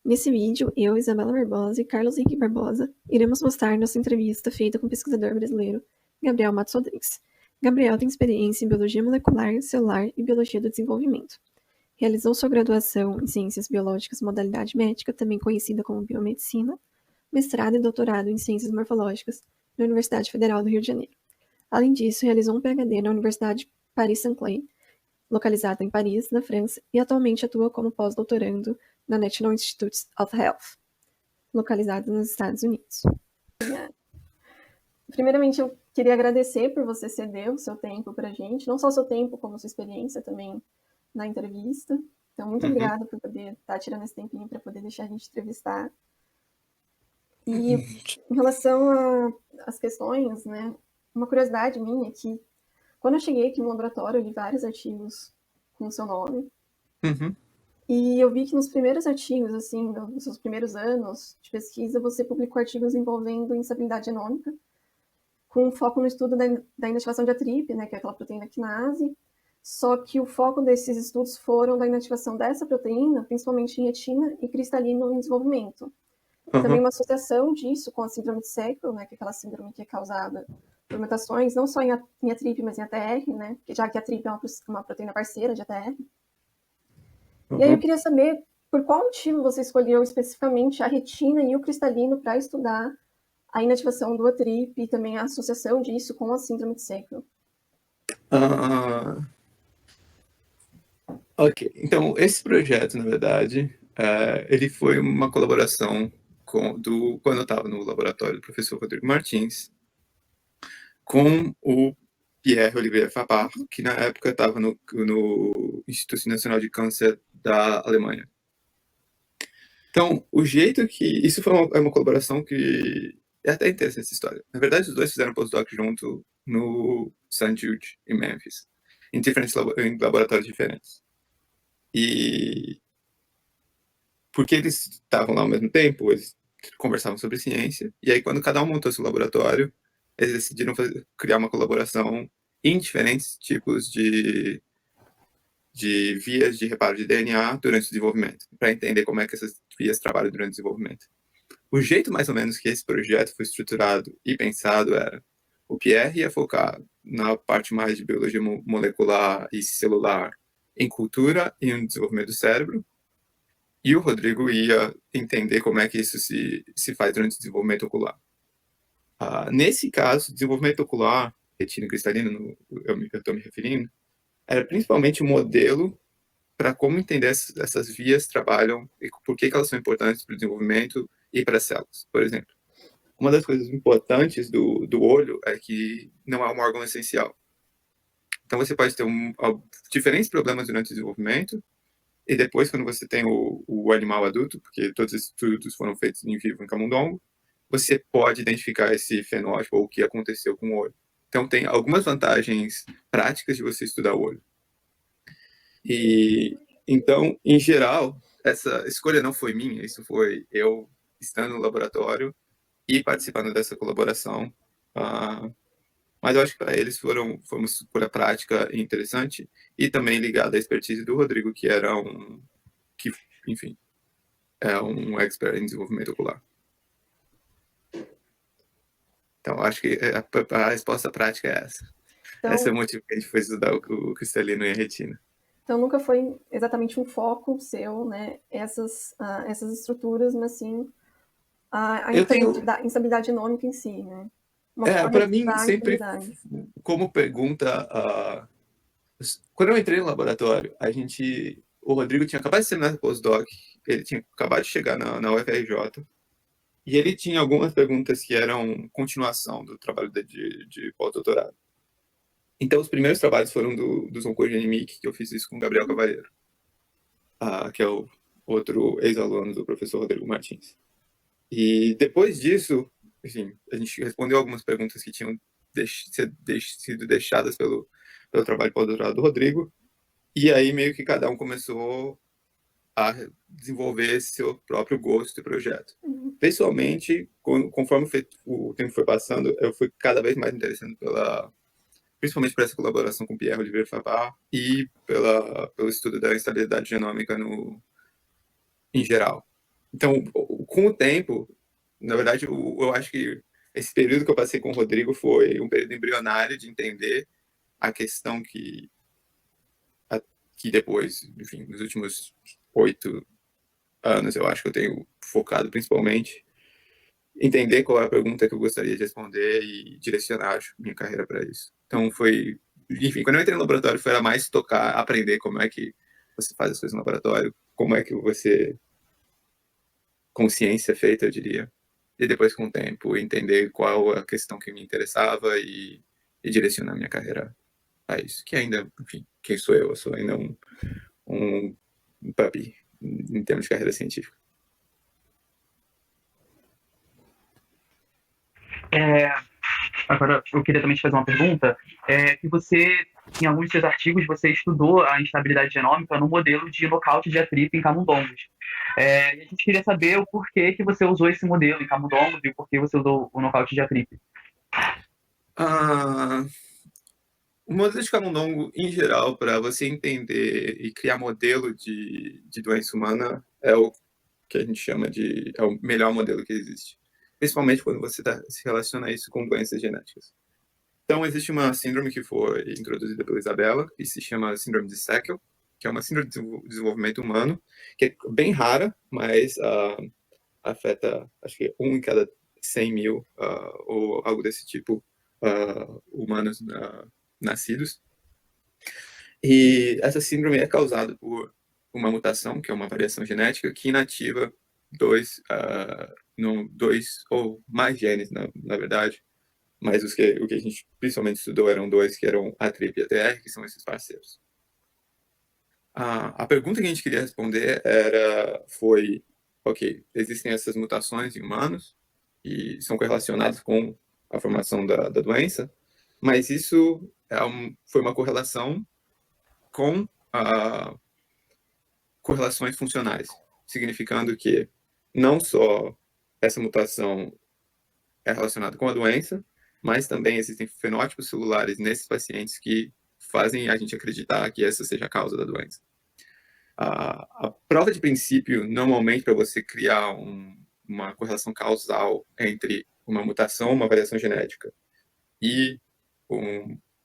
Nesse vídeo, eu, Isabela Barbosa e Carlos Henrique Barbosa iremos mostrar nossa entrevista feita com o pesquisador brasileiro Gabriel Matos Rodrigues. Gabriel tem experiência em biologia molecular, celular e biologia do desenvolvimento. Realizou sua graduação em ciências biológicas modalidade médica, também conhecida como biomedicina, mestrado e doutorado em ciências morfológicas na Universidade Federal do Rio de Janeiro. Além disso, realizou um PhD na Universidade Paris-Saclay, localizada em Paris, na França, e atualmente atua como pós-doutorando na National Institutes of Health, localizada nos Estados Unidos. Primeiramente, eu queria agradecer por você ceder o seu tempo para a gente, não só o seu tempo, como a sua experiência também na entrevista. Então, muito obrigada por poder estar tirando esse tempinho para poder deixar a gente entrevistar. E em relação às questões, né, uma curiosidade minha é que quando eu cheguei aqui no laboratório, eu li vários artigos com o seu nome. E eu vi que nos primeiros artigos, assim, nos seus primeiros anos de pesquisa, você publicou artigos envolvendo instabilidade genômica, com foco no estudo da inativação de ATRIP, né, que é aquela proteína quinase, só que o foco desses estudos foram da inativação dessa proteína, principalmente em retina e cristalino em desenvolvimento. Também uma associação disso com a síndrome de Seckle, né, que é aquela síndrome que é causada por mutações, não só em ATRIP, mas em ATR, né, já que a ATRIP é uma proteína parceira de ATR. E aí eu queria saber por qual motivo você escolheu especificamente a retina e o cristalino para estudar a inativação do ATRIP e também a associação disso com a síndrome de Seckle. Ok, então esse projeto, na verdade, ele foi uma colaboração quando eu estava no laboratório do professor Rodrigo Martins, com o Pierre Olivier Fabar, que na época estava no Instituto Nacional de Câncer da Alemanha. Então, o jeito que... Isso foi uma colaboração que é até interessante essa história. Na verdade, os dois fizeram postdoc junto no St. Jude, em Memphis, em laboratórios diferentes. E porque eles estavam lá ao mesmo tempo, eles conversavam sobre ciência, e aí quando cada um montou seu laboratório, eles decidiram criar uma colaboração em diferentes tipos de vias de reparo de DNA durante o desenvolvimento, para entender como é que essas vias trabalham durante o desenvolvimento. O jeito mais ou menos que esse projeto foi estruturado e pensado era: o Pierre ia focar na parte mais de biologia molecular e celular em cultura e no desenvolvimento do cérebro, e o Rodrigo ia entender como é que isso se faz durante o desenvolvimento ocular. Nesse caso, desenvolvimento ocular, retina cristalina, eu estou me referindo, era principalmente um modelo para como entender essas vias trabalham e por que elas são importantes para o desenvolvimento e para as células, por exemplo. Uma das coisas importantes do olho é que não é um órgão essencial. Então você pode ter diferentes problemas durante o desenvolvimento, e depois, quando você tem o animal adulto, porque todos esses estudos foram feitos em vivo em camundongo, você pode identificar esse fenótipo ou o que aconteceu com o olho. Então tem algumas vantagens práticas de você estudar o olho. E então, em geral, essa escolha não foi minha, isso foi eu estando no laboratório e participando dessa colaboração. Mas eu acho que para eles foi uma escolha prática e interessante, e também ligada à expertise do Rodrigo, que era enfim, é um expert em desenvolvimento ocular. Então, acho que a resposta prática é essa. Então, Esse é o motivo que a gente foi estudar o cristalino e a retina. Então, nunca foi exatamente um foco seu, né, essas estruturas, mas sim a instabilidade genômica em si, né? Uma forma Para de mim, estudar a sempre, instabilidade. como pergunta, quando eu entrei no laboratório, o Rodrigo tinha acabado de terminar o postdoc, ele tinha acabado de chegar na UFRJ, e ele tinha algumas perguntas que eram continuação do trabalho de pós-doutorado. Então, os primeiros trabalhos foram do oncogenemic, que eu fiz isso com o Gabriel Cavalheiro, que é o outro ex-aluno do professor Rodrigo Martins. E depois disso, enfim, a gente respondeu algumas perguntas que tinham sido deixadas pelo trabalho pós-doutorado do Rodrigo, e aí meio que cada um começou a desenvolver seu próprio gosto e projeto. Pessoalmente, conforme o tempo foi passando, eu fui cada vez mais interessado principalmente por essa colaboração com Pierre Olivier Fabar e pelo estudo da instabilidade genômica em geral. Então, com o tempo, na verdade, eu acho que esse período que eu passei com o Rodrigo foi um período embrionário de entender a questão que depois, enfim, nos últimos 8 anos, eu acho que eu tenho focado principalmente entender qual é a pergunta que eu gostaria de responder e direcionar minha carreira para isso. Então foi, enfim, quando eu entrei no laboratório foi mais tocar, aprender como é que você faz as coisas no laboratório, como é que você consciência feita, eu diria. E depois com o tempo entender qual a questão que me interessava e direcionar minha carreira a isso. Que ainda, enfim, quem sou eu? Eu sou ainda um puppy em termos de carreira científica. Agora, eu queria também te fazer uma pergunta, que você, em alguns dos seus artigos, você estudou a instabilidade genômica no modelo de nocaute de atrito em camundongos. E a gente queria saber o porquê que você usou esse modelo em camundongos e o porquê você usou o nocaute de atrito. Ah, o modelo de camundongo, em geral, para você entender e criar modelo de doença humana, é o que a gente chama é o melhor modelo que existe. Principalmente quando você se relaciona isso com doenças genéticas. Então, existe uma síndrome que foi introduzida pela Isabela, que se chama síndrome de Sackel, que é uma síndrome de desenvolvimento humano, que é bem rara, mas afeta, acho que 1 em cada 100 mil, ou algo desse tipo, humanos nascidos. E essa síndrome é causada por uma mutação, que é uma variação genética, que inativa dois ou mais genes, na verdade, mas o que a gente principalmente estudou eram dois, que eram a TRIP e a TR, que são esses parceiros. A pergunta que a gente queria responder foi, ok, existem essas mutações em humanos e são correlacionadas com a formação da doença, mas isso foi uma correlação com correlações funcionais, significando que não só essa mutação é relacionada com a doença, mas também existem fenótipos celulares nesses pacientes que fazem a gente acreditar que essa seja a causa da doença. A prova de princípio, normalmente, para você criar uma correlação causal entre uma mutação, uma variação genética e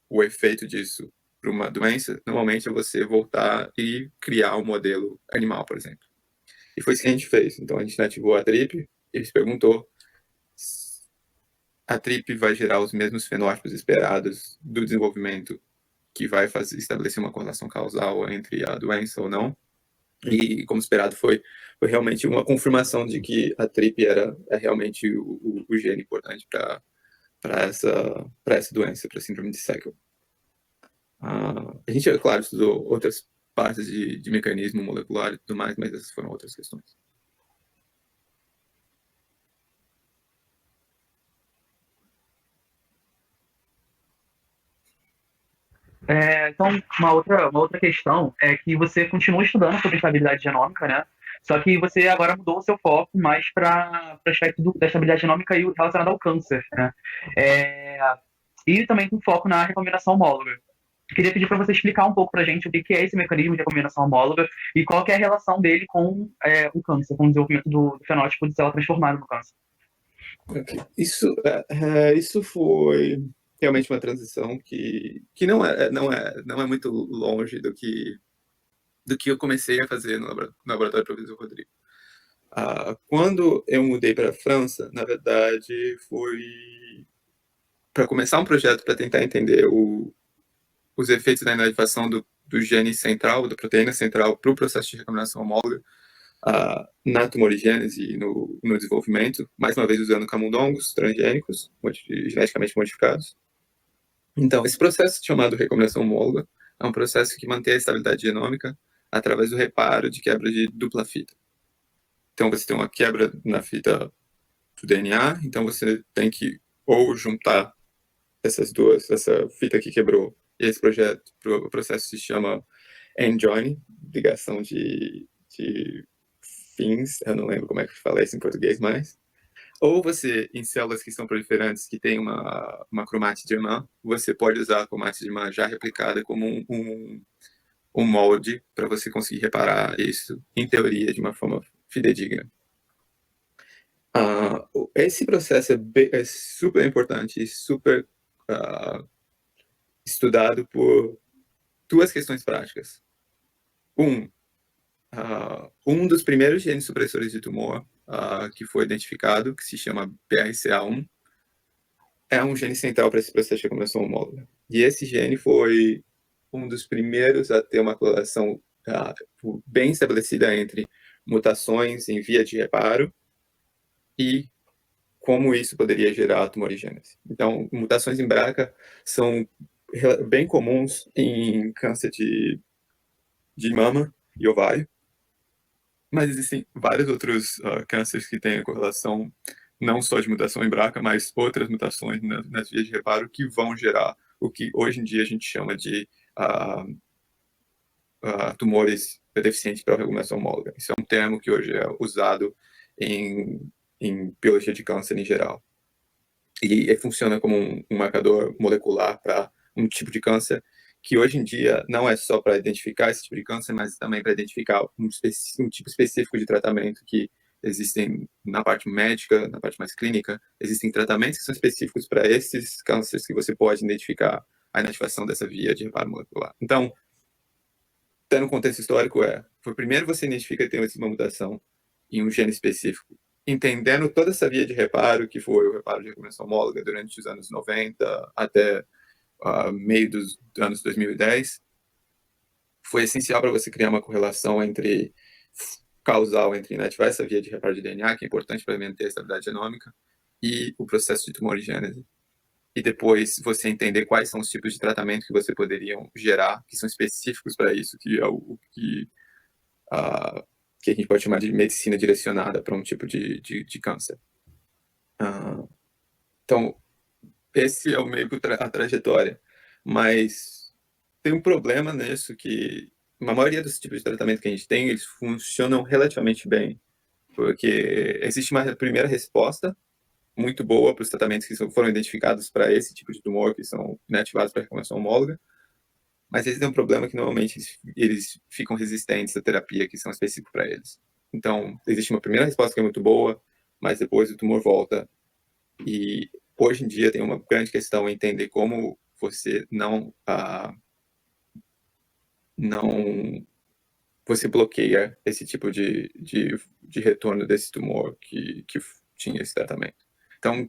o efeito disso para uma doença, normalmente é você voltar e criar um modelo animal, por exemplo. E foi isso que a gente fez. Então, a gente ativou a TRIP e se perguntou a TRIP vai gerar os mesmos fenótipos esperados do desenvolvimento que vai estabelecer uma correlação causal entre a doença ou não. E, como esperado, foi realmente uma confirmação de que a TRIP é realmente o gene importante para essa doença, para a síndrome de Sackel. A gente, é claro, estudou outras partes de mecanismo molecular e tudo mais, mas essas foram outras questões. Então, uma outra questão é que você continua estudando sobre estabilidade genômica, né? Só que você agora mudou o seu foco mais para o aspecto da estabilidade genômica e relacionado ao câncer, né? E também com foco na recombinação homóloga. Queria pedir para você explicar um pouco para a gente o que é esse mecanismo de recombinação homóloga e qual que é a relação dele com o câncer, com o desenvolvimento do fenótipo de célula transformada no câncer. Okay. Isso foi realmente uma transição que não é muito longe do que eu comecei a fazer no laboratório do professor Rodrigo. Quando eu mudei para a França, na verdade, foi para começar um projeto para tentar entender os efeitos da inativação do gene central, da proteína central, para o processo de recombinação homóloga na tumorigênese e no desenvolvimento, mais uma vez usando camundongos transgênicos, geneticamente modificados. Então, esse processo chamado recombinação homóloga é um processo que mantém a estabilidade genômica através do reparo de quebra de dupla fita. Então, você tem uma quebra na fita do DNA, então você tem que ou juntar essa fita que quebrou, e esse o processo se chama end joining, ligação de fins, eu não lembro como é que fala isso em português mais. Ou você, em células que são proliferantes, que tem uma cromátide irmã, você pode usar a cromátide irmã já replicada como um molde para você conseguir reparar isso, em teoria, de uma forma fidedigna. Esse processo é super importante e super estudado por duas questões práticas. Um dos primeiros genes supressores de tumor que foi identificado, que se chama BRCA1, é um gene central para esse processo de recombinação homóloga. E esse gene foi um dos primeiros a ter uma correlação bem estabelecida entre mutações em via de reparo e como isso poderia gerar tumorigênese. Então, mutações em BRCA são bem comuns em câncer de mama e ovário, mas existem vários outros cânceres que têm a correlação não só de mutação em BRCA, mas outras mutações nas vias de reparo que vão gerar o que hoje em dia a gente chama de tumores deficientes para recombinação homóloga. Isso é um termo que hoje é usado em biologia de câncer em geral. E funciona como um marcador molecular para um tipo de câncer que hoje em dia não é só para identificar esse tipo de câncer, mas também para identificar um tipo específico de tratamento que existem na parte médica, na parte mais clínica, existem tratamentos que são específicos para esses cânceres que você pode identificar a inativação dessa via de reparo molecular. Então, tendo um contexto histórico, foi primeiro você identifica que tem uma mutação em um gene específico, entendendo toda essa via de reparo, que foi o reparo de recombinação homóloga durante os anos 90 até meio dos anos 2010, foi essencial para você criar uma correlação causal entre inativar essa via de reparo de DNA, que é importante para manter a estabilidade genômica, e o processo de tumorigênese. E depois você entender quais são os tipos de tratamento que você poderiam gerar, que são específicos para isso, que é o que a gente pode chamar de medicina direcionada para um tipo de câncer. Então, esse é o meio que a trajetória. Mas tem um problema nisso, que a maioria dos tipos de tratamento que a gente tem, eles funcionam relativamente bem, porque existe uma primeira resposta muito boa para os tratamentos que foram identificados para esse tipo de tumor, que são inativados para recombinação homóloga, mas eles têm um problema que normalmente eles ficam resistentes à terapia que são específicos para eles. Então, existe uma primeira resposta que é muito boa, mas depois o tumor volta. E hoje em dia tem uma grande questão em entender como você você bloqueia esse tipo de retorno desse tumor que tinha esse tratamento. Então,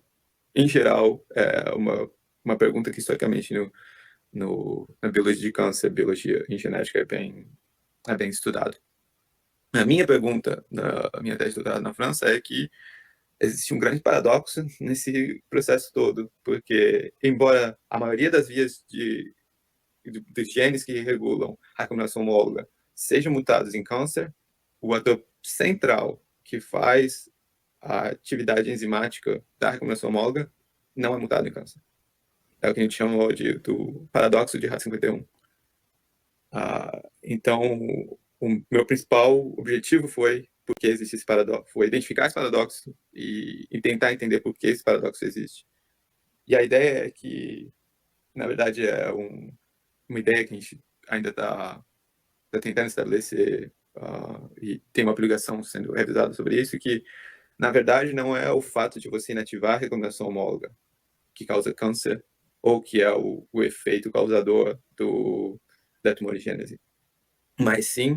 em geral, é uma pergunta que historicamente na biologia de câncer, biologia em genética é bem estudado. A minha pergunta na minha tese de doutorado na França é que existe um grande paradoxo nesse processo todo, porque embora a maioria das vias dos genes que regulam a recombinação homóloga sejam mutados em câncer, o ator central que faz a atividade enzimática da recombinação homóloga não é mutado em câncer. É o que a gente chama do paradoxo de Ra51. Então, o meu principal objetivo foi porque existe esse paradoxo, foi identificar esse paradoxo e tentar entender por que esse paradoxo existe. E a ideia é que, na verdade, é uma ideia que a gente ainda está tentando estabelecer e tem uma publicação sendo revisada sobre isso, que, na verdade, não é o fato de você inativar a recombinação homóloga que causa câncer ou que é o efeito causador da tumorigênese, mas sim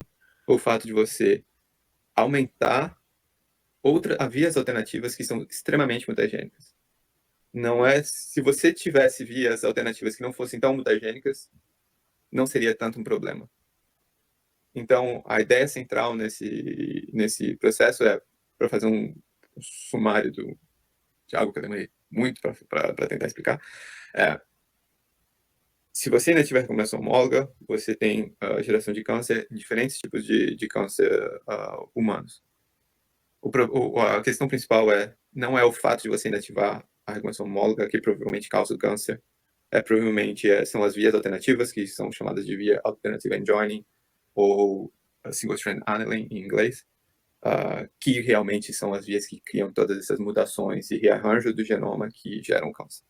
o fato de você aumentar vias alternativas que são extremamente mutagênicas. Não é, se você tivesse vias alternativas que não fossem tão mutagênicas, não seria tanto um problema. Então, a ideia central nesse processo para fazer um sumário de algo que eu demorei muito para tentar explicar, se você ainda tiver recombinação homóloga, você tem geração de câncer, diferentes tipos de câncer humanos. A questão principal não é o fato de você inativar a recombinação homóloga que provavelmente causa o câncer, provavelmente são as vias alternativas, que são chamadas de via alternative end joining, ou single strand annealing em inglês, que realmente são as vias que criam todas essas mutações e rearranjos do genoma que geram câncer.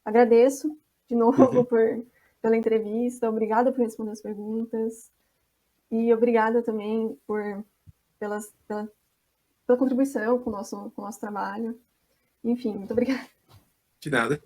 Agradeço de novo pela entrevista, obrigada por responder as perguntas e obrigada também pela pela contribuição com o nosso trabalho. Enfim, muito obrigada. De nada.